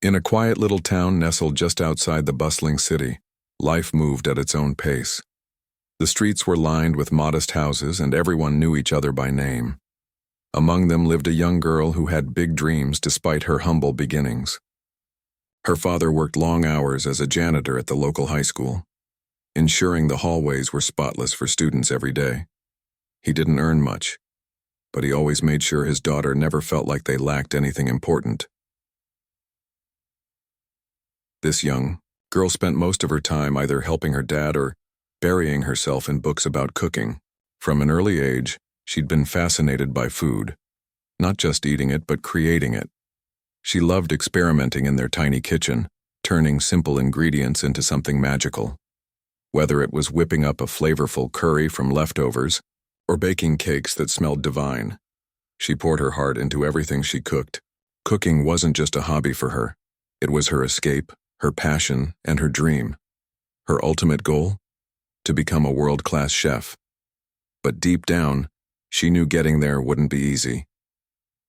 In a quiet little town nestled just outside the bustling city, life moved at its own pace. The streets were lined with modest houses, and everyone knew each other by name. Among them lived a young girl who had big dreams despite her humble beginnings. Her father worked long hours as a janitor at the local high school, ensuring the hallways were spotless for students every day. He didn't earn much, but he always made sure his daughter never felt like they lacked anything important. This young girl spent most of her time either helping her dad or burying herself in books about cooking. From an early age, she'd been fascinated by food, not just eating it but creating it. She loved experimenting in their tiny kitchen, turning simple ingredients into something magical. Whether it was whipping up a flavorful curry from leftovers or baking cakes that smelled divine, she poured her heart into everything she cooked. Cooking wasn't just a hobby for her. It was her escape, her passion, and her dream. Her ultimate goal? To become a world-class chef. But deep down, she knew getting there wouldn't be easy.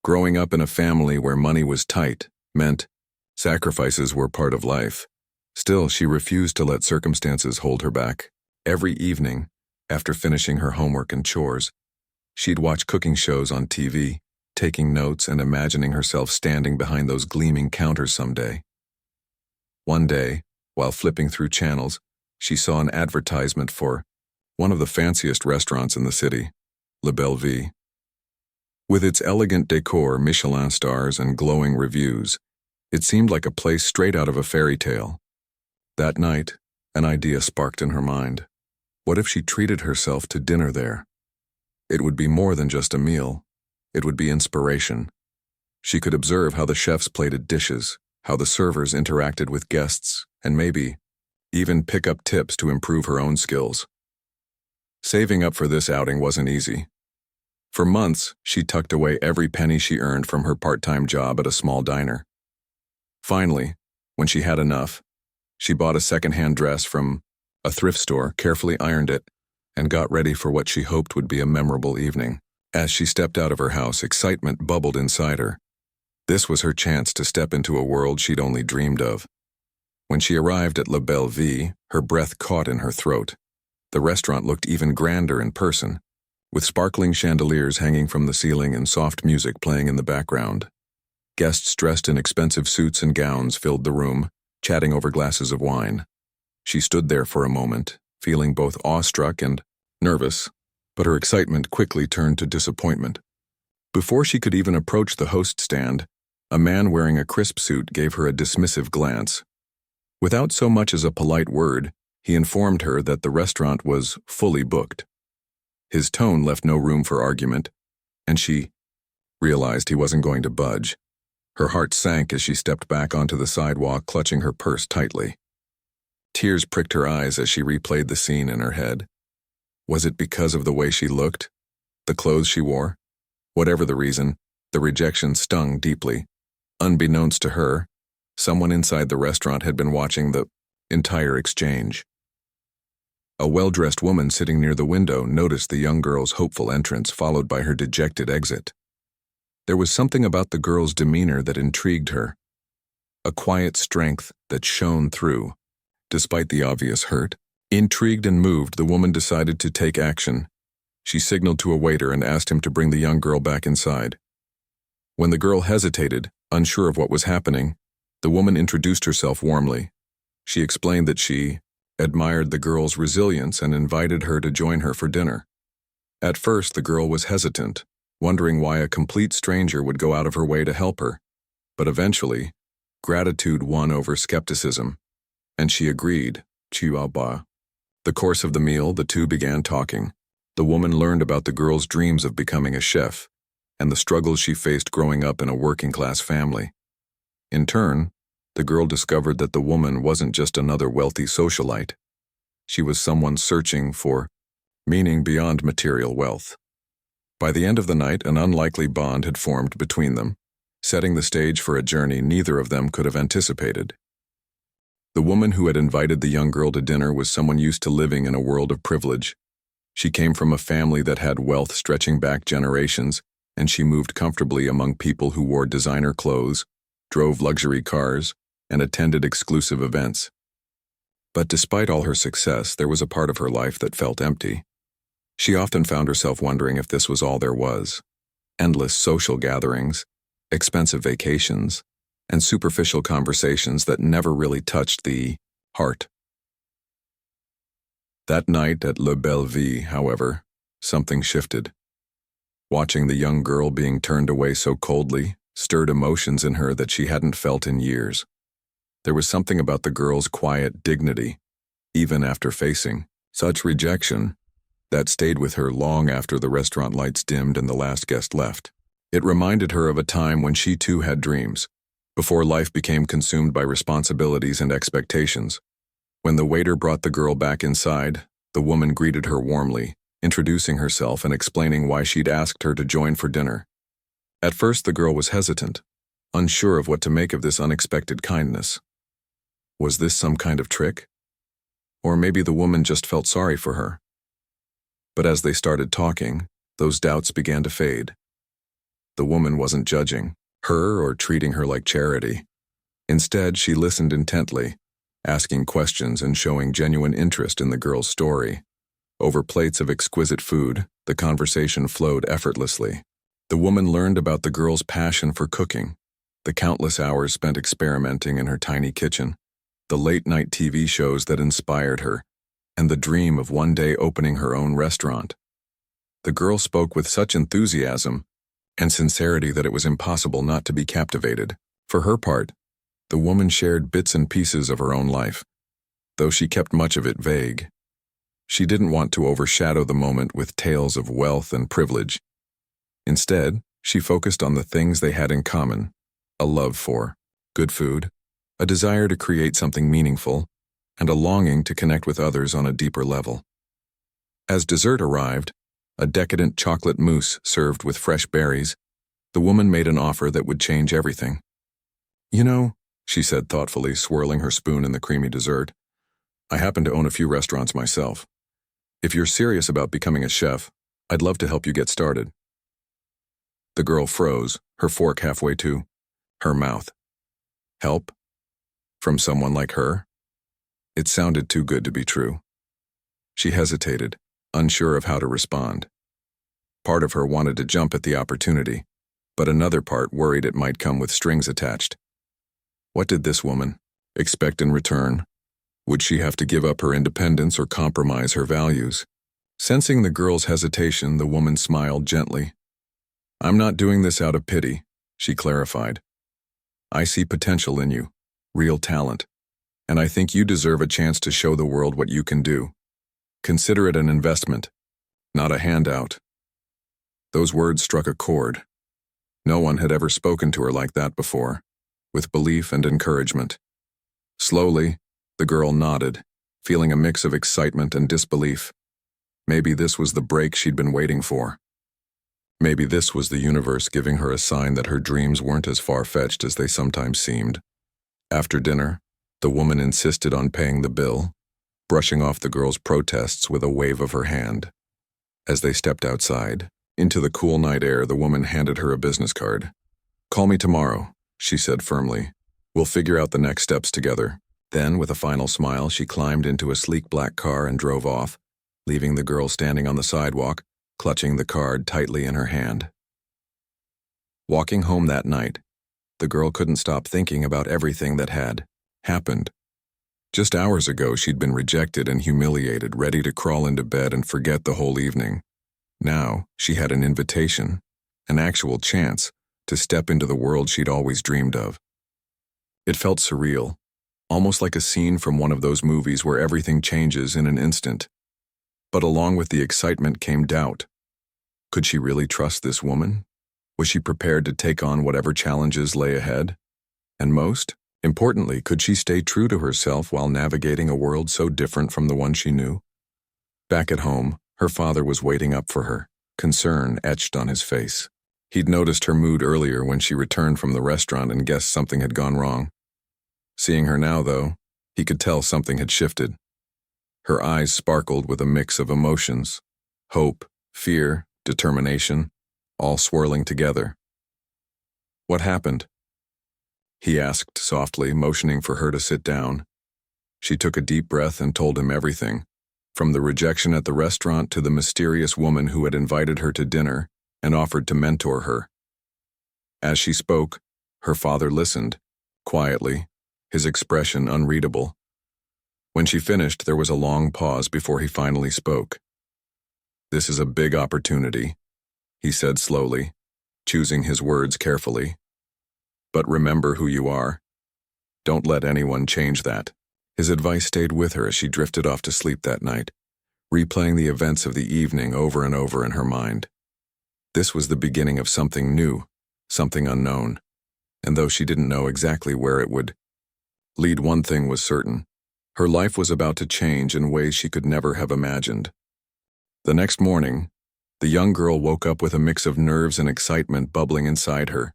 Growing up in a family where money was tight meant sacrifices were part of life. Still, she refused to let circumstances hold her back. Every evening, after finishing her homework and chores, she'd watch cooking shows on TV, taking notes and imagining herself standing behind those gleaming counters someday. One day, while flipping through channels, she saw an advertisement for one of the fanciest restaurants in the city, La Belle Vie. With its elegant decor, Michelin stars, and glowing reviews, it seemed like a place straight out of a fairy tale. That night, an idea sparked in her mind. What if she treated herself to dinner there? It would be more than just a meal. It would be inspiration. She could observe how the chefs plated dishes, how the servers interacted with guests, and maybe even pick up tips to improve her own skills. Saving up for this outing wasn't easy. For months, she tucked away every penny she earned from her part-time job at a small diner. Finally, when she had enough, she bought a second-hand dress from a thrift store, carefully ironed it, and got ready for what she hoped would be a memorable evening. As she stepped out of her house, excitement bubbled inside her. This was her chance to step into a world she'd only dreamed of. When she arrived at La Belle Vie, her breath caught in her throat. The restaurant looked even grander in person, with sparkling chandeliers hanging from the ceiling and soft music playing in the background. Guests dressed in expensive suits and gowns filled the room, chatting over glasses of wine. She stood there for a moment, feeling both awestruck and nervous, but her excitement quickly turned to disappointment. Before she could even approach the host stand, a man wearing a crisp suit gave her a dismissive glance. Without so much as a polite word, he informed her that the restaurant was fully booked. His tone left no room for argument, and she realized he wasn't going to budge. Her heart sank as she stepped back onto the sidewalk, clutching her purse tightly. Tears pricked her eyes as she replayed the scene in her head. Was it because of the way she looked? The clothes she wore? Whatever the reason, the rejection stung deeply. Unbeknownst to her, someone inside the restaurant had been watching the entire exchange. A well-dressed woman sitting near the window noticed the young girl's hopeful entrance, followed by her dejected exit. There was something about the girl's demeanor that intrigued her, a quiet strength that shone through, despite the obvious hurt. Intrigued and moved, the woman decided to take action. She signaled to a waiter and asked him to bring the young girl back inside. When the girl hesitated, unsure of what was happening, the woman introduced herself warmly. She explained that she admired the girl's resilience and invited her to join her for dinner. At first, the girl was hesitant, wondering why a complete stranger would go out of her way to help her. But eventually, gratitude won over skepticism, and she agreed. The course of the meal, the two began talking. The woman learned about the girl's dreams of becoming a chef, and the struggles she faced growing up in a working-class family. In turn, the girl discovered that the woman wasn't just another wealthy socialite. She was someone searching for meaning beyond material wealth. By the end of the night, an unlikely bond had formed between them, setting the stage for a journey neither of them could have anticipated. The woman who had invited the young girl to dinner was someone used to living in a world of privilege. She came from a family that had wealth stretching back generations, and she moved comfortably among people who wore designer clothes, drove luxury cars, and attended exclusive events. But despite all her success, there was a part of her life that felt empty. She often found herself wondering if this was all there was. Endless social gatherings, expensive vacations, and superficial conversations that never really touched the heart. That night at Le Bellevue, however, something shifted. Watching the young girl being turned away so coldly stirred emotions in her that she hadn't felt in years. There was something about the girl's quiet dignity, even after facing such rejection, that stayed with her long after the restaurant lights dimmed and the last guest left. It reminded her of a time when she too had dreams, before life became consumed by responsibilities and expectations. When the waiter brought the girl back inside, the woman greeted her warmly, introducing herself and explaining why she'd asked her to join for dinner. At first, the girl was hesitant, unsure of what to make of this unexpected kindness. Was this some kind of trick? Or maybe the woman just felt sorry for her. But as they started talking, those doubts began to fade. The woman wasn't judging her or treating her like charity. Instead, she listened intently, asking questions and showing genuine interest in the girl's story. Over plates of exquisite food, the conversation flowed effortlessly. The woman learned about the girl's passion for cooking, the countless hours spent experimenting in her tiny kitchen, the late-night TV shows that inspired her, and the dream of one day opening her own restaurant. The girl spoke with such enthusiasm and sincerity that it was impossible not to be captivated. For her part, the woman shared bits and pieces of her own life, though she kept much of it vague. She didn't want to overshadow the moment with tales of wealth and privilege. Instead, she focused on the things they had in common: a love for good food, a desire to create something meaningful, and a longing to connect with others on a deeper level. As dessert arrived, a decadent chocolate mousse served with fresh berries, the woman made an offer that would change everything. "You know," she said thoughtfully, swirling her spoon in the creamy dessert, "I happen to own a few restaurants myself. If you're serious about becoming a chef, I'd love to help you get started." The girl froze, her fork halfway to her mouth. Help? From someone like her? It sounded too good to be true. She hesitated, unsure of how to respond. Part of her wanted to jump at the opportunity, but another part worried it might come with strings attached. What did this woman expect in return? Would she have to give up her independence or compromise her values? Sensing the girl's hesitation, the woman smiled gently. "I'm not doing this out of pity," she clarified. "I see potential in you, real talent, and I think you deserve a chance to show the world what you can do. Consider it an investment, not a handout." Those words struck a chord. No one had ever spoken to her like that before, with belief and encouragement. Slowly, the girl nodded, feeling a mix of excitement and disbelief. Maybe this was the break she'd been waiting for. Maybe this was the universe giving her a sign that her dreams weren't as far-fetched as they sometimes seemed. After dinner, the woman insisted on paying the bill, brushing off the girl's protests with a wave of her hand. As they stepped outside, into the cool night air, the woman handed her a business card. "Call me tomorrow," she said firmly. "We'll figure out the next steps together." Then, with a final smile, she climbed into a sleek black car and drove off, leaving the girl standing on the sidewalk, clutching the card tightly in her hand. Walking home that night, the girl couldn't stop thinking about everything that had happened. Just hours ago, she'd been rejected and humiliated, ready to crawl into bed and forget the whole evening. Now, she had an invitation, an actual chance, to step into the world she'd always dreamed of. It felt surreal, almost like a scene from one of those movies where everything changes in an instant. But along with the excitement came doubt. Could she really trust this woman? Was she prepared to take on whatever challenges lay ahead? And most importantly, could she stay true to herself while navigating a world so different from the one she knew? Back at home, her father was waiting up for her, concern etched on his face. He'd noticed her mood earlier when she returned from the restaurant and guessed something had gone wrong. Seeing her now, though, he could tell something had shifted. Her eyes sparkled with a mix of emotions: hope, fear, determination, all swirling together. "What happened?" he asked softly, motioning for her to sit down. She took a deep breath and told him everything, from the rejection at the restaurant to the mysterious woman who had invited her to dinner and offered to mentor her. As she spoke, her father listened, quietly, his expression unreadable. When she finished, there was a long pause before he finally spoke. "This is a big opportunity," he said slowly, choosing his words carefully. "But remember who you are. Don't let anyone change that." His advice stayed with her as she drifted off to sleep that night, replaying the events of the evening over and over in her mind. This was the beginning of something new, something unknown, and though she didn't know exactly where it would lead, one thing was certain. Her life was about to change in ways she could never have imagined. The next morning, the young girl woke up with a mix of nerves and excitement bubbling inside her.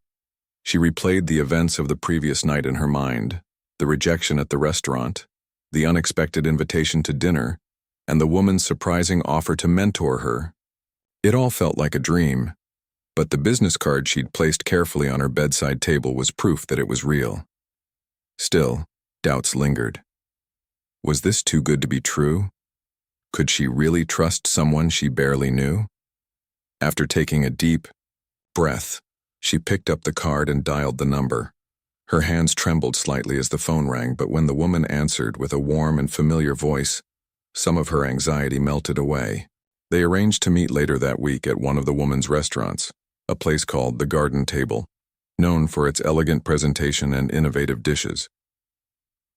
She replayed the events of the previous night in her mind, the rejection at the restaurant, the unexpected invitation to dinner, and the woman's surprising offer to mentor her. It all felt like a dream, but the business card she'd placed carefully on her bedside table was proof that it was real. Still, doubts lingered. Was this too good to be true? Could she really trust someone she barely knew? After taking a deep breath, she picked up the card and dialed the number. Her hands trembled slightly as the phone rang, but when the woman answered with a warm and familiar voice, some of her anxiety melted away. They arranged to meet later that week at one of the woman's restaurants, a place called the Garden Table, known for its elegant presentation and innovative dishes.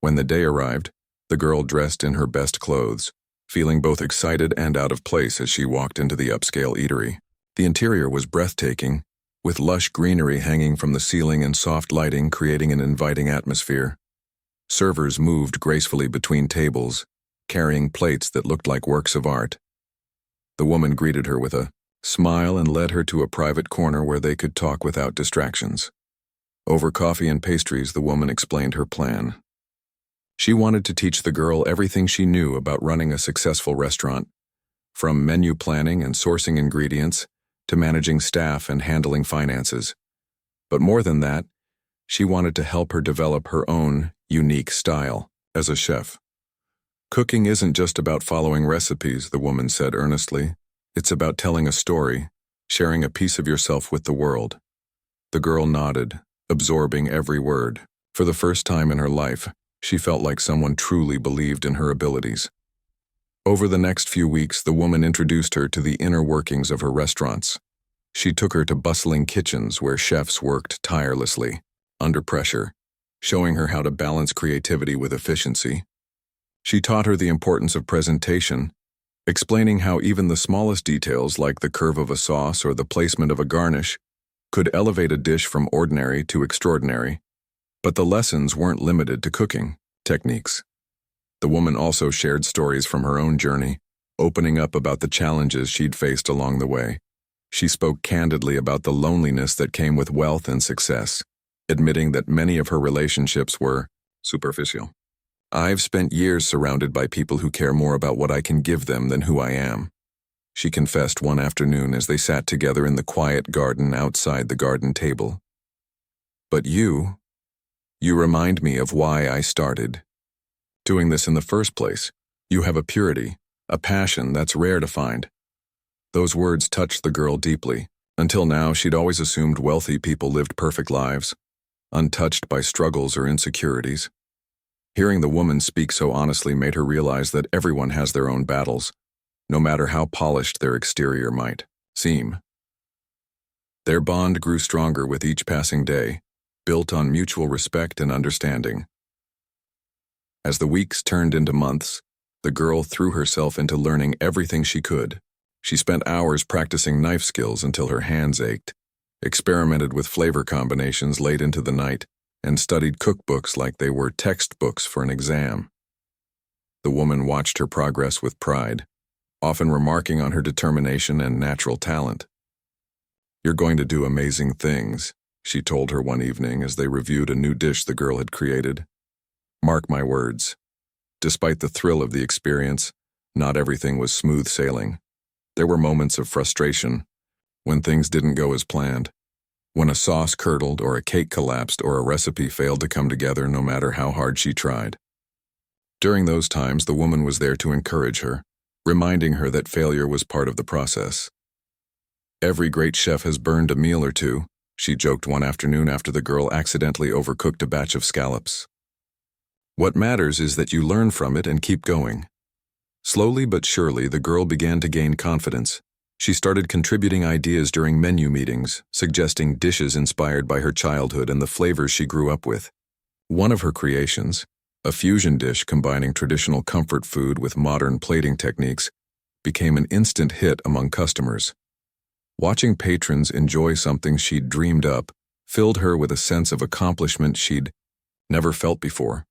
When the day arrived, the girl dressed in her best clothes, feeling both excited and out of place as she walked into the upscale eatery. The interior was breathtaking, with lush greenery hanging from the ceiling and soft lighting creating an inviting atmosphere. Servers moved gracefully between tables, carrying plates that looked like works of art. The woman greeted her with a smile and led her to a private corner where they could talk without distractions. Over coffee and pastries, the woman explained her plan. She wanted to teach the girl everything she knew about running a successful restaurant, from menu planning and sourcing ingredients to managing staff and handling finances. But more than that, she wanted to help her develop her own unique style as a chef. "Cooking isn't just about following recipes," the woman said earnestly. "It's about telling a story, sharing a piece of yourself with the world." The girl nodded, absorbing every word. For the first time in her life, she felt like someone truly believed in her abilities. Over the next few weeks, the woman introduced her to the inner workings of her restaurants. She took her to bustling kitchens where chefs worked tirelessly, under pressure, showing her how to balance creativity with efficiency. She taught her the importance of presentation, explaining how even the smallest details like the curve of a sauce or the placement of a garnish could elevate a dish from ordinary to extraordinary. But the lessons weren't limited to cooking techniques. The woman also shared stories from her own journey, opening up about the challenges she'd faced along the way. She spoke candidly about the loneliness that came with wealth and success, admitting that many of her relationships were superficial. "I've spent years surrounded by people who care more about what I can give them than who I am," she confessed one afternoon as they sat together in the quiet garden outside the garden table. "But you remind me of why I started doing this in the first place. You have a purity, a passion that's rare to find." Those words touched the girl deeply. Until now, she'd always assumed wealthy people lived perfect lives, untouched by struggles or insecurities. Hearing the woman speak so honestly made her realize that everyone has their own battles, no matter how polished their exterior might seem. Their bond grew stronger with each passing day, built on mutual respect and understanding. As the weeks turned into months, the girl threw herself into learning everything she could. She spent hours practicing knife skills until her hands ached, experimented with flavor combinations late into the night, and studied cookbooks like they were textbooks for an exam. The woman watched her progress with pride, often remarking on her determination and natural talent. "You're going to do amazing things," she told her one evening as they reviewed a new dish the girl had created. "Mark my words." Despite the thrill of the experience, not everything was smooth sailing. There were moments of frustration, when things didn't go as planned. when a sauce curdled or a cake collapsed or a recipe failed to come together no matter how hard she tried. During those times, the woman was there to encourage her, reminding her that failure was part of the process. "Every great chef has burned a meal or two," she joked one afternoon after the girl accidentally overcooked a batch of scallops. "What matters is that you learn from it and keep going." Slowly but surely, the girl began to gain confidence. She started contributing ideas during menu meetings, suggesting dishes inspired by her childhood and the flavors she grew up with. One of her creations, a fusion dish combining traditional comfort food with modern plating techniques, became an instant hit among customers. Watching patrons enjoy something she'd dreamed up filled her with a sense of accomplishment she'd never felt before.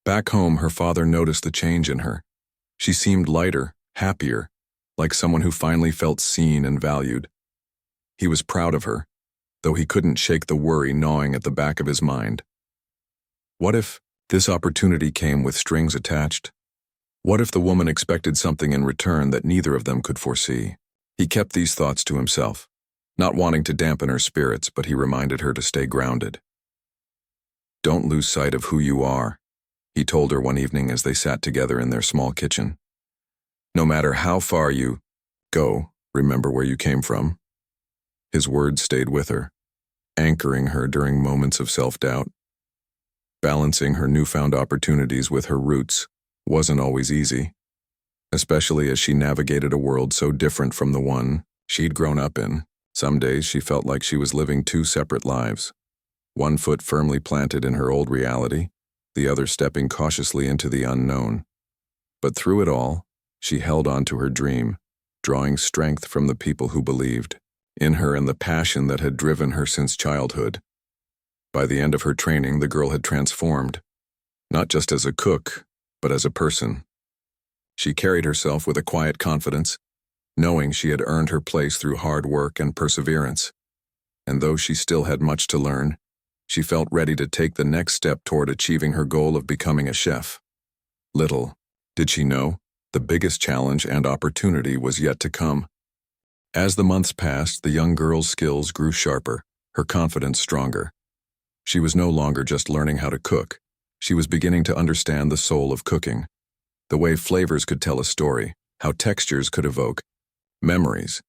Back home, her father noticed the change in her. She seemed lighter, happier, like someone who finally felt seen and valued. He was proud of her, though he couldn't shake the worry gnawing at the back of his mind. What if this opportunity came with strings attached? What if the woman expected something in return that neither of them could foresee? He kept these thoughts to himself, not wanting to dampen her spirits, but he reminded her to stay grounded. "Don't lose sight of who you are," he told her one evening as they sat together in their small kitchen. "No matter how far you go, remember where you came from." His words stayed with her, anchoring her during moments of self-doubt. Balancing her newfound opportunities with her roots wasn't always easy, especially as she navigated a world so different from the one she'd grown up in. Some days she felt like she was living two separate lives, one foot firmly planted in her old reality, the other stepping cautiously into the unknown. But through it all, she held on to her dream, drawing strength from the people who believed in her and the passion that had driven her since childhood. By the end of her training, the girl had transformed, not just as a cook, but as a person. She carried herself with a quiet confidence, knowing she had earned her place through hard work and perseverance. And though she still had much to learn, she felt ready to take the next step toward achieving her goal of becoming a chef. Little did she know, the biggest challenge and opportunity was yet to come. As the months passed, the young girl's skills grew sharper, her confidence stronger. She was no longer just learning how to cook. She was beginning to understand the soul of cooking, the way flavors could tell a story, how textures could evoke memories,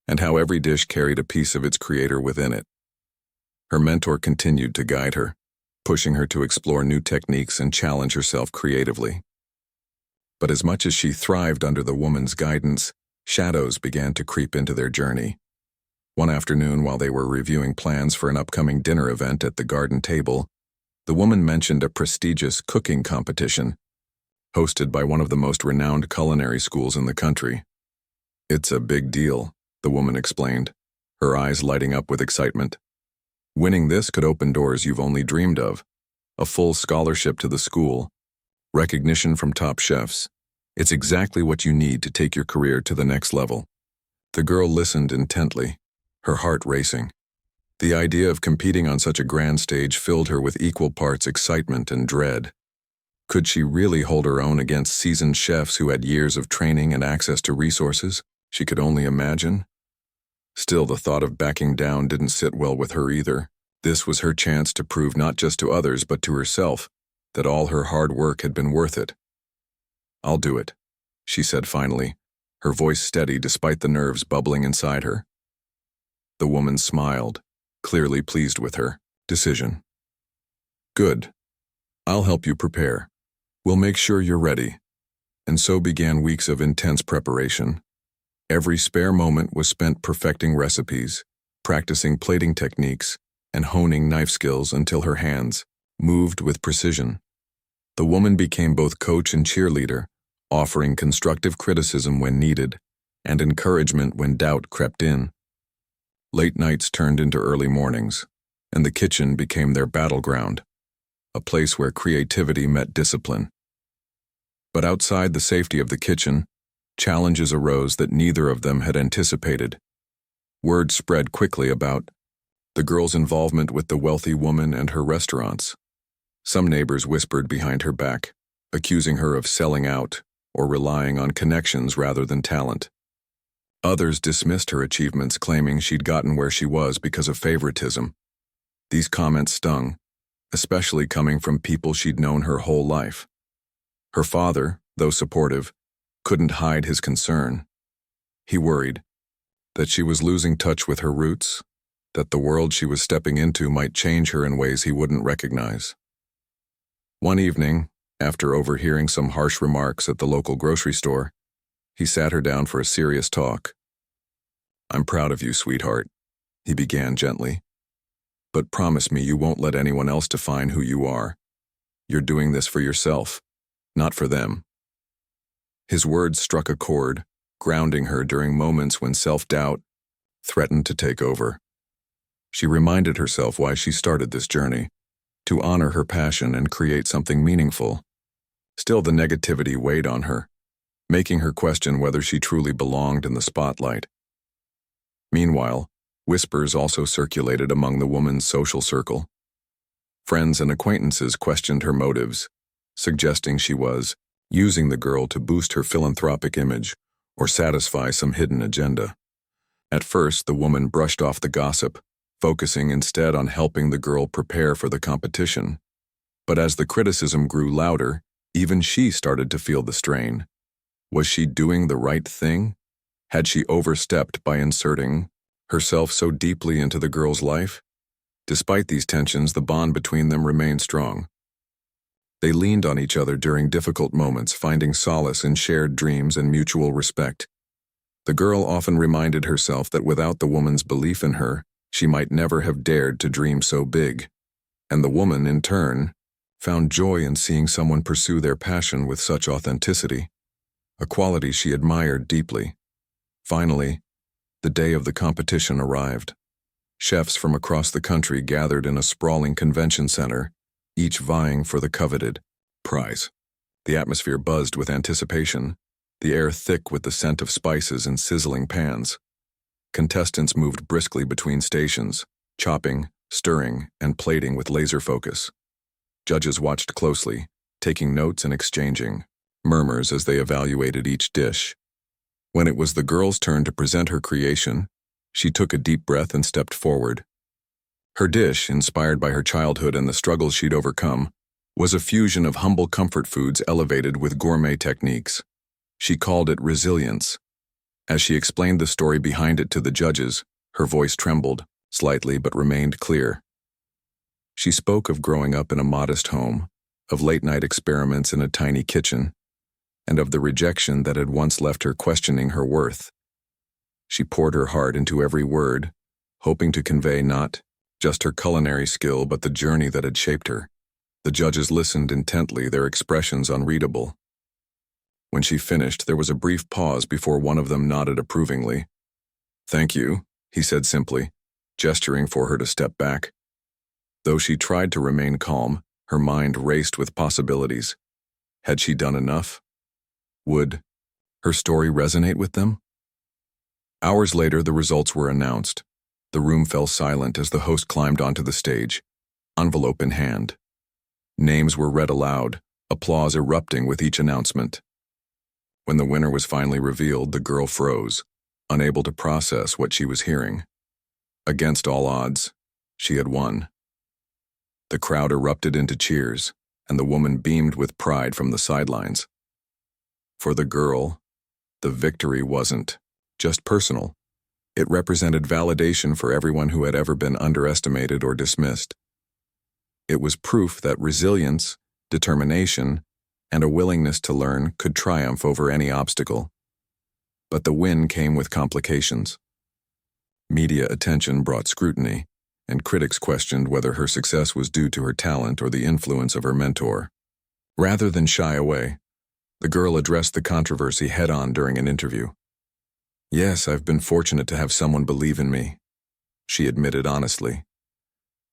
and how every dish carried a piece of its creator within it. Her mentor continued to guide her, pushing her to explore new techniques and challenge herself creatively. But as much as she thrived under the woman's guidance, shadows began to creep into their journey. One afternoon, while they were reviewing plans for an upcoming dinner event at the garden table, the woman mentioned a prestigious cooking competition hosted by one of the most renowned culinary schools in the country. "It's a big deal," the woman explained, her eyes lighting up with excitement. "Winning this could open doors you've only dreamed of. A full scholarship to the school, recognition from top chefs. It's exactly what you need to take your career to the next level." The girl listened intently, her heart racing. The idea of competing on such a grand stage filled her with equal parts excitement and dread. Could she really hold her own against seasoned chefs who had years of training and access to resources? She could only imagine. Still, the thought of backing down didn't sit well with her either. This was her chance to prove not just to others but to herself that all her hard work had been worth it. "I'll do it," she said finally, her voice steady despite the nerves bubbling inside her. The woman smiled, clearly pleased with her decision. "Good. I'll help you prepare. We'll make sure you're ready." And so began weeks of intense preparation. Every spare moment was spent perfecting recipes, practicing plating techniques, and honing knife skills until her hands moved with precision. The woman became both coach and cheerleader, offering constructive criticism when needed and encouragement when doubt crept in. Late nights turned into early mornings, and the kitchen became their battleground, a place where creativity met discipline. But outside the safety of the kitchen, challenges arose that neither of them had anticipated. Word spread quickly about the girl's involvement with the wealthy woman and her restaurants. Some neighbors whispered behind her back, accusing her of selling out or relying on connections rather than talent. Others dismissed her achievements, claiming she'd gotten where she was because of favoritism. These comments stung, especially coming from people she'd known her whole life. Her father, though supportive, couldn't hide his concern. He worried that she was losing touch with her roots, that the world she was stepping into might change her in ways he wouldn't recognize. One evening, after overhearing some harsh remarks at the local grocery store, he sat her down for a serious talk. "I'm proud of you, sweetheart," he began gently. "But promise me you won't let anyone else define who you are. You're doing this for yourself, not for them." His words struck a chord, grounding her during moments when self-doubt threatened to take over. She reminded herself why she started this journey, to honor her passion and create something meaningful. Still, the negativity weighed on her, making her question whether she truly belonged in the spotlight. Meanwhile, whispers also circulated among the woman's social circle. Friends and acquaintances questioned her motives, suggesting she was using the girl to boost her philanthropic image or satisfy some hidden agenda. At first, the woman brushed off the gossip, focusing instead on helping the girl prepare for the competition. But as the criticism grew louder, even she started to feel the strain. Was she doing the right thing? Had she overstepped by inserting herself so deeply into the girl's life? Despite these tensions, the bond between them remained strong. They leaned on each other during difficult moments, finding solace in shared dreams and mutual respect. The girl often reminded herself that without the woman's belief in her, she might never have dared to dream so big. And the woman, in turn, found joy in seeing someone pursue their passion with such authenticity, a quality she admired deeply. Finally, the day of the competition arrived. Chefs from across the country gathered in a sprawling convention center, each vying for the coveted prize. The atmosphere buzzed with anticipation, the air thick with the scent of spices and sizzling pans. Contestants moved briskly between stations, chopping, stirring, and plating with laser focus. Judges watched closely, taking notes and exchanging murmurs as they evaluated each dish. When it was the girl's turn to present her creation, she took a deep breath and stepped forward. Her dish, inspired by her childhood and the struggles she'd overcome, was a fusion of humble comfort foods elevated with gourmet techniques. She called it resilience. As she explained the story behind it to the judges, her voice trembled, slightly but remained clear. She spoke of growing up in a modest home, of late-night experiments in a tiny kitchen, and of the rejection that had once left her questioning her worth. She poured her heart into every word, hoping to convey not just her culinary skill but the journey that had shaped her. The judges listened intently, their expressions unreadable. When she finished, there was a brief pause before one of them nodded approvingly. "Thank you," he said simply, gesturing for her to step back. Though she tried to remain calm, her mind raced with possibilities. Had she done enough? Would her story resonate with them? Hours later, the results were announced. The room fell silent as the host climbed onto the stage, envelope in hand. Names were read aloud, applause erupting with each announcement. When the winner was finally revealed, the girl froze, unable to process what she was hearing. Against all odds, she had won. The crowd erupted into cheers, and the woman beamed with pride from the sidelines. For the girl, the victory wasn't just personal. It represented validation for everyone who had ever been underestimated or dismissed. It was proof that resilience, determination, and a willingness to learn could triumph over any obstacle. But the win came with complications. Media attention brought scrutiny, and critics questioned whether her success was due to her talent or the influence of her mentor. Rather than shy away, the girl addressed the controversy head-on during an interview. "Yes, I've been fortunate to have someone believe in me," she admitted honestly.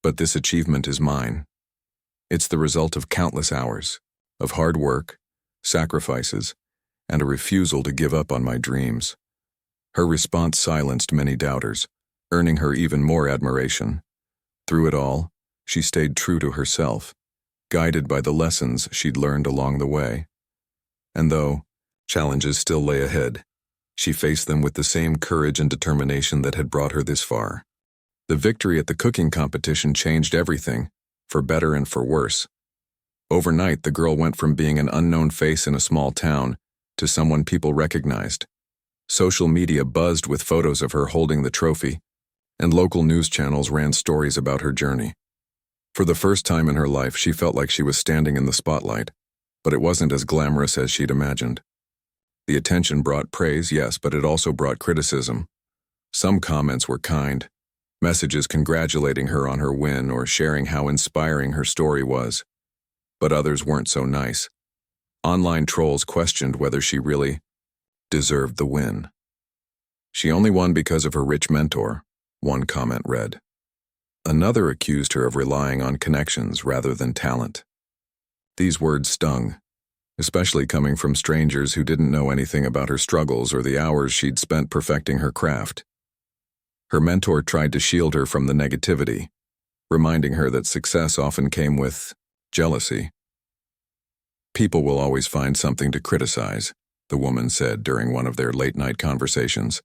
"But this achievement is mine. It's the result of countless hours, of hard work, sacrifices, and a refusal to give up on my dreams." Her response silenced many doubters, earning her even more admiration. Through it all, she stayed true to herself, guided by the lessons she'd learned along the way. And though challenges still lay ahead, she faced them with the same courage and determination that had brought her this far. The victory at the cooking competition changed everything, for better and for worse. Overnight, the girl went from being an unknown face in a small town to someone people recognized. Social media buzzed with photos of her holding the trophy, and local news channels ran stories about her journey. For the first time in her life, she felt like she was standing in the spotlight, but it wasn't as glamorous as she'd imagined. The attention brought praise, yes, but it also brought criticism. Some comments were kind, messages congratulating her on her win or sharing how inspiring her story was. But others weren't so nice. Online trolls questioned whether she really deserved the win. She only won because of her rich mentor, one comment read. Another accused her of relying on connections rather than talent. These words stung, especially coming from strangers who didn't know anything about her struggles or the hours she'd spent perfecting her craft. Her mentor tried to shield her from the negativity, reminding her that success often came with jealousy. People will always find something to criticize, the woman said during one of their late-night conversations.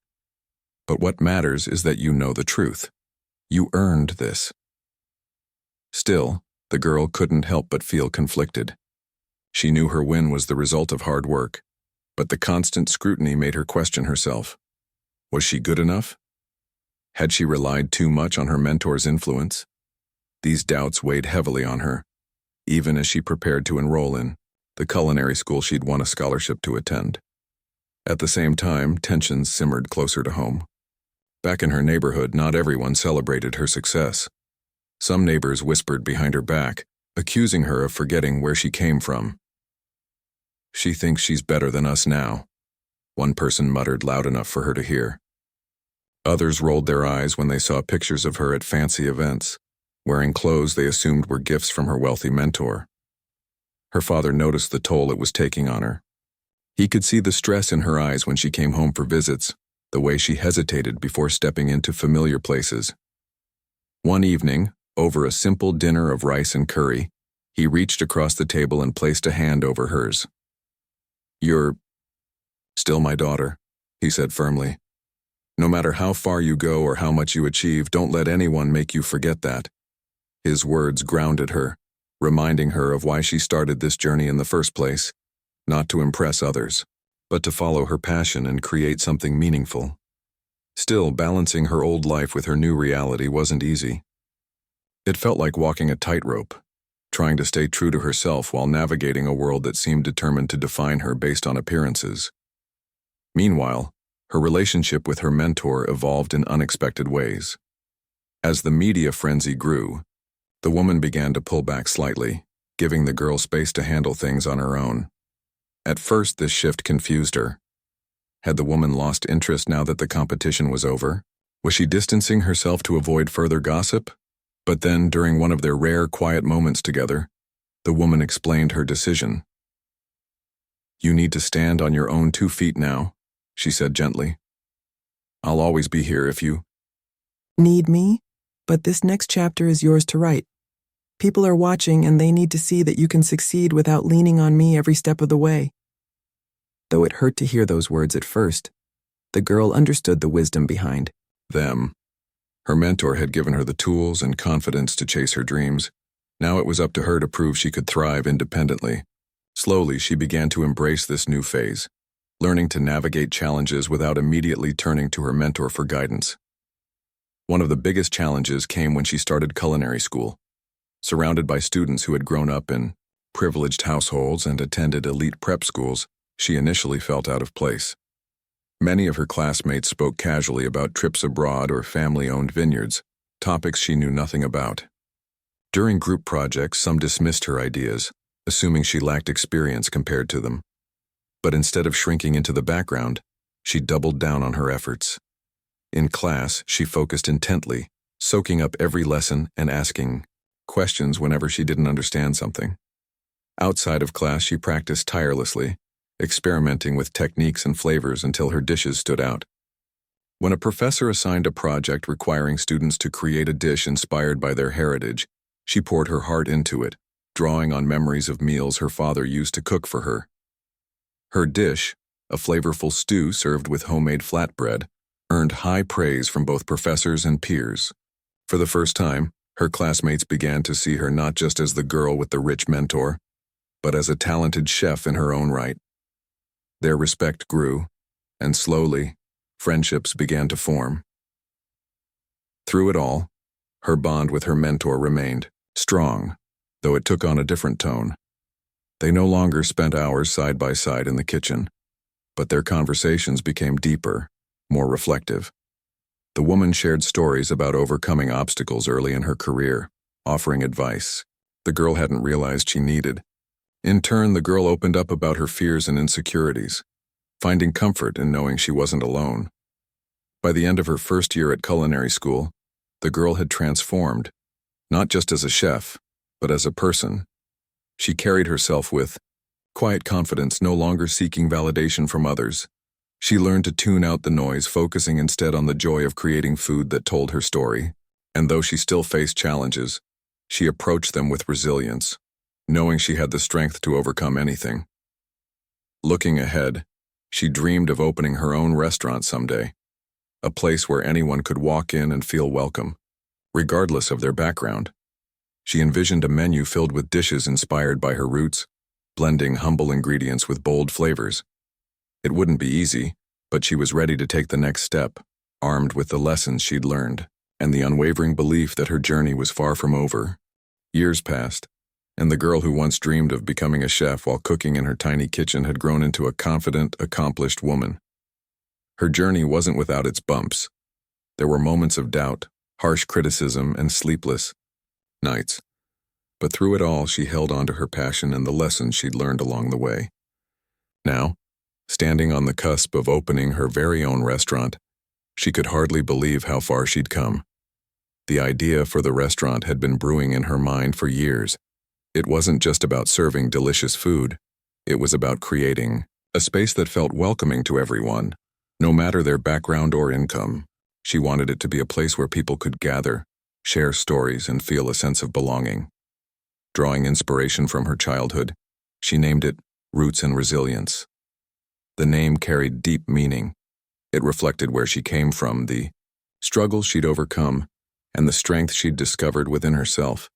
But what matters is that you know the truth. You earned this. Still, the girl couldn't help but feel conflicted. She knew her win was the result of hard work, but the constant scrutiny made her question herself. Was she good enough? Had she relied too much on her mentor's influence? These doubts weighed heavily on her, even as she prepared to enroll in the culinary school she'd won a scholarship to attend. At the same time, tensions simmered closer to home. Back in her neighborhood, not everyone celebrated her success. Some neighbors whispered behind her back, accusing her of forgetting where she came from. "She thinks she's better than us now," one person muttered loud enough for her to hear. Others rolled their eyes when they saw pictures of her at fancy events, wearing clothes they assumed were gifts from her wealthy mentor. Her father noticed the toll it was taking on her. He could see the stress in her eyes when she came home for visits, the way she hesitated before stepping into familiar places. One evening, over a simple dinner of rice and curry, he reached across the table and placed a hand over hers. "You're still my daughter," he said firmly. "No matter how far you go or how much you achieve, don't let anyone make you forget that." His words grounded her, reminding her of why she started this journey in the first place, not to impress others, but to follow her passion and create something meaningful. Still, balancing her old life with her new reality wasn't easy. It felt like walking a tightrope, trying to stay true to herself while navigating a world that seemed determined to define her based on appearances. Meanwhile, her relationship with her mentor evolved in unexpected ways. As the media frenzy grew, the woman began to pull back slightly, giving the girl space to handle things on her own. At first, this shift confused her. Had the woman lost interest now that the competition was over? Was she distancing herself to avoid further gossip? But then, during one of their rare, quiet moments together, the woman explained her decision. "You need to stand on your own 2 feet now," she said gently. "I'll always be here if you need me, but this next chapter is yours to write. People are watching and they need to see that you can succeed without leaning on me every step of the way." Though it hurt to hear those words at first, the girl understood the wisdom behind them. Her mentor had given her the tools and confidence to chase her dreams. Now it was up to her to prove she could thrive independently. Slowly, she began to embrace this new phase, learning to navigate challenges without immediately turning to her mentor for guidance. One of the biggest challenges came when she started culinary school. Surrounded by students who had grown up in privileged households and attended elite prep schools, she initially felt out of place. Many of her classmates spoke casually about trips abroad or family-owned vineyards, topics she knew nothing about. During group projects, some dismissed her ideas, assuming she lacked experience compared to them. But instead of shrinking into the background, she doubled down on her efforts. In class, she focused intently, soaking up every lesson and asking questions whenever she didn't understand something. Outside of class, she practiced tirelessly, experimenting with techniques and flavors until her dishes stood out. When a professor assigned a project requiring students to create a dish inspired by their heritage, she poured her heart into it, drawing on memories of meals her father used to cook for her. Her dish, a flavorful stew served with homemade flatbread, earned high praise from both professors and peers. For the first time, her classmates began to see her not just as the girl with the rich mentor, but as a talented chef in her own right. Their respect grew, and slowly, friendships began to form. Through it all, her bond with her mentor remained strong, though it took on a different tone. They no longer spent hours side by side in the kitchen, but their conversations became deeper, more reflective. The woman shared stories about overcoming obstacles early in her career, offering advice the girl hadn't realized she needed. In turn, the girl opened up about her fears and insecurities, finding comfort in knowing she wasn't alone. By the end of her first year at culinary school, the girl had transformed, not just as a chef, but as a person. She carried herself with quiet confidence, no longer seeking validation from others. She learned to tune out the noise, focusing instead on the joy of creating food that told her story. And though she still faced challenges, she approached them with resilience, knowing she had the strength to overcome anything. Looking ahead, she dreamed of opening her own restaurant someday, a place where anyone could walk in and feel welcome, regardless of their background. She envisioned a menu filled with dishes inspired by her roots, blending humble ingredients with bold flavors. It wouldn't be easy, but she was ready to take the next step, armed with the lessons she'd learned, and the unwavering belief that her journey was far from over. Years passed, and the girl who once dreamed of becoming a chef while cooking in her tiny kitchen had grown into a confident, accomplished woman. Her journey wasn't without its bumps. There were moments of doubt, harsh criticism, and sleepless nights. But through it all, she held on to her passion and the lessons she'd learned along the way. Now, standing on the cusp of opening her very own restaurant, she could hardly believe how far she'd come. The idea for the restaurant had been brewing in her mind for years. It wasn't just about serving delicious food. It was about creating a space that felt welcoming to everyone, no matter their background or income. She wanted it to be a place where people could gather, share stories, and feel a sense of belonging. Drawing inspiration from her childhood, she named it Roots and Resilience. The name carried deep meaning. It reflected where she came from, the struggles she'd overcome, and the strength she'd discovered within herself.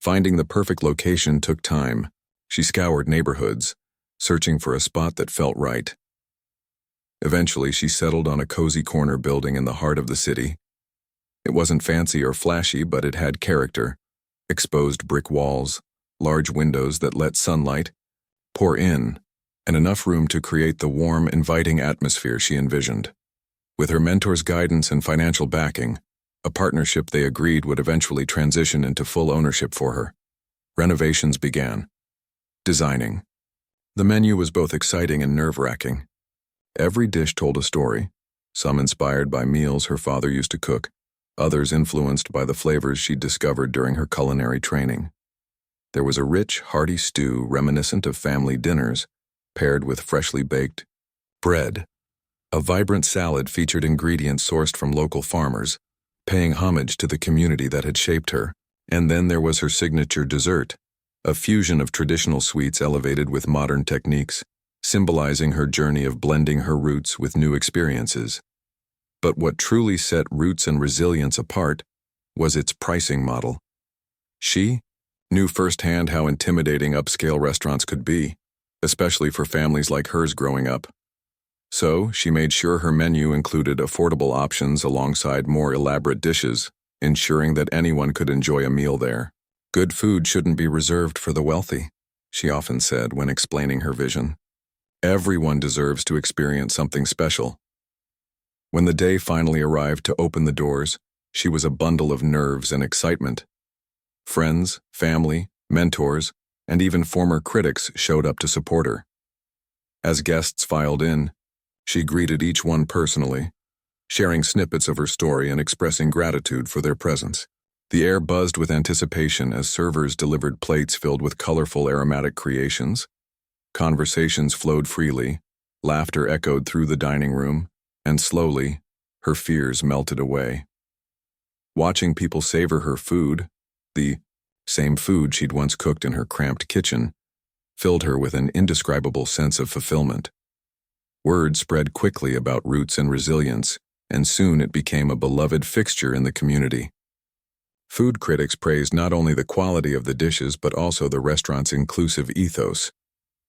Finding the perfect location took time. She scoured neighborhoods, searching for a spot that felt right. Eventually, she settled on a cozy corner building in the heart of the city. It wasn't fancy or flashy, but it had character. Exposed brick walls, large windows that let sunlight pour in, and enough room to create the warm, inviting atmosphere she envisioned. With her mentor's guidance and financial backing, a partnership they agreed would eventually transition into full ownership for her. Renovations began. Designing. The menu was both exciting and nerve-wracking. Every dish told a story, some inspired by meals her father used to cook, others influenced by the flavors she'd discovered during her culinary training. There was a rich, hearty stew reminiscent of family dinners, paired with freshly baked bread. A vibrant salad featured ingredients sourced from local farmers, paying homage to the community that had shaped her. And then there was her signature dessert, a fusion of traditional sweets elevated with modern techniques, symbolizing her journey of blending her roots with new experiences. But what truly set Roots and Resilience apart was its pricing model. She knew firsthand how intimidating upscale restaurants could be, especially for families like hers growing up. So, she made sure her menu included affordable options alongside more elaborate dishes, ensuring that anyone could enjoy a meal there. Good food shouldn't be reserved for the wealthy, she often said when explaining her vision. Everyone deserves to experience something special. When the day finally arrived to open the doors, she was a bundle of nerves and excitement. Friends, family, mentors, and even former critics showed up to support her. As guests filed in, she greeted each one personally, sharing snippets of her story and expressing gratitude for their presence. The air buzzed with anticipation as servers delivered plates filled with colorful aromatic creations. Conversations flowed freely, laughter echoed through the dining room, and slowly, her fears melted away. Watching people savor her food, the same food she'd once cooked in her cramped kitchen, filled her with an indescribable sense of fulfillment. Word spread quickly about roots and resilience, and soon it became a beloved fixture in the community. Food critics praised not only the quality of the dishes but also the restaurant's inclusive ethos.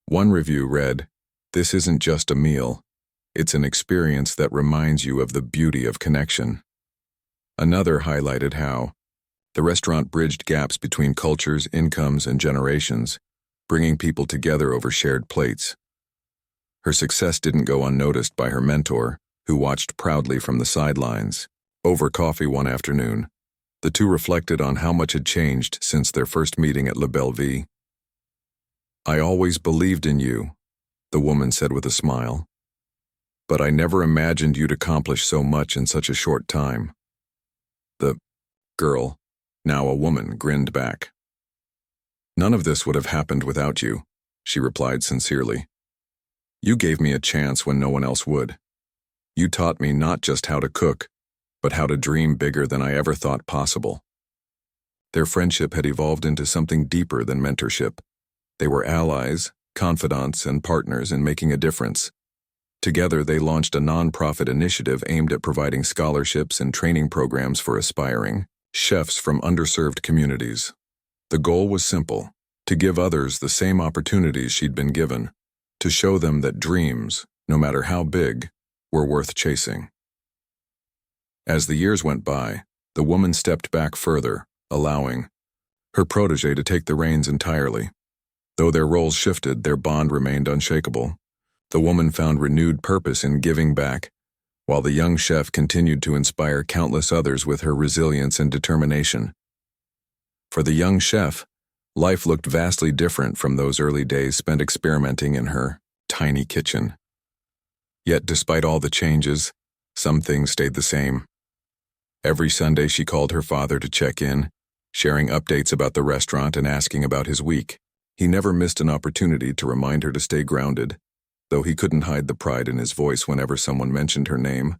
One review read, "This isn't just a meal. It's an experience that reminds you of the beauty of connection." Another highlighted how the restaurant bridged gaps between cultures, incomes, and generations, bringing people together over shared plates. Her success didn't go unnoticed by her mentor, who watched proudly from the sidelines. Over coffee one afternoon, the two reflected on how much had changed since their first meeting at La Belle Vie. "I always believed in you," the woman said with a smile. "But I never imagined you'd accomplish so much in such a short time." The girl, now a woman, grinned back. "None of this would have happened without you," she replied sincerely. "You gave me a chance when no one else would. You taught me not just how to cook, but how to dream bigger than I ever thought possible." Their friendship had evolved into something deeper than mentorship. They were allies, confidants, and partners in making a difference. Together, they launched a non-profit initiative aimed at providing scholarships and training programs for aspiring chefs from underserved communities. The goal was simple: to give others the same opportunities she'd been given, to show them that dreams, no matter how big, were worth chasing. As the years went by, the woman stepped back further, allowing her protege to take the reins entirely. Though their roles shifted, their bond remained unshakable. The woman found renewed purpose in giving back, while the young chef continued to inspire countless others with her resilience and determination. For the young chef, life looked vastly different from those early days spent experimenting in her tiny kitchen. Yet despite all the changes, some things stayed the same. Every Sunday she called her father to check in, sharing updates about the restaurant and asking about his week. He never missed an opportunity to remind her to stay grounded, though he couldn't hide the pride in his voice whenever someone mentioned her name.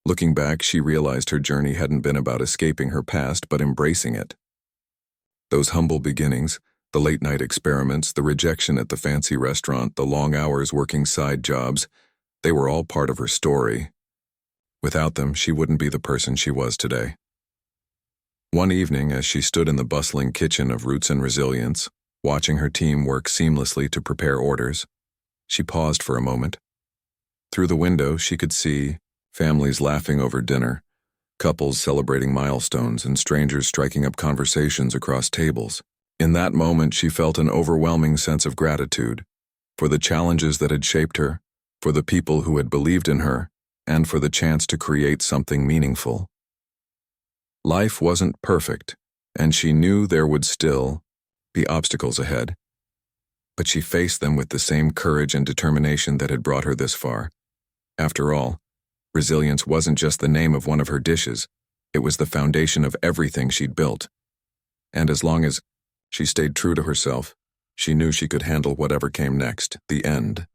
Looking back, she realized her journey hadn't been about escaping her past but embracing it. Those humble beginnings, the late-night experiments, the rejection at the fancy restaurant, the long hours working side jobs, they were all part of her story. Without them, she wouldn't be the person she was today. One evening, as she stood in the bustling kitchen of Roots and Resilience, watching her team work seamlessly to prepare orders, she paused for a moment. Through the window, she could see families laughing over dinner, couples celebrating milestones, and strangers striking up conversations across tables. In that moment, she felt an overwhelming sense of gratitude for the challenges that had shaped her, for the people who had believed in her, and for the chance to create something meaningful. Life wasn't perfect, and she knew there would still be obstacles ahead. But she faced them with the same courage and determination that had brought her this far. After all, resilience wasn't just the name of one of her dishes, it was the foundation of everything she'd built. And as long as she stayed true to herself, she knew she could handle whatever came next. The end.